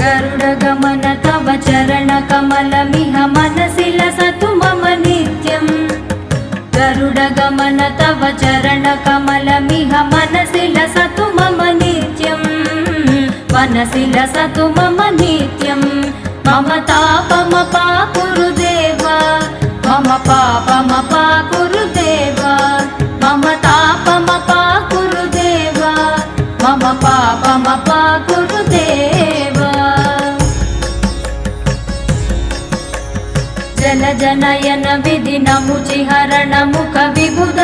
गरुडगमन तव चरणकमलमिह मनसि लसतु मम नित्यम् गरुडगमन तव चरणकमलमिह मनसि लसतु मम नित्यम् मनसि लसतु मम नित्यम् मम तापमपाकुरु देव मम पापमपाकुरु देव मम तापमपाकुरु देव मम पापमपाकुरु देव जलजनयन विधिनमुचिहरण मुख विबुध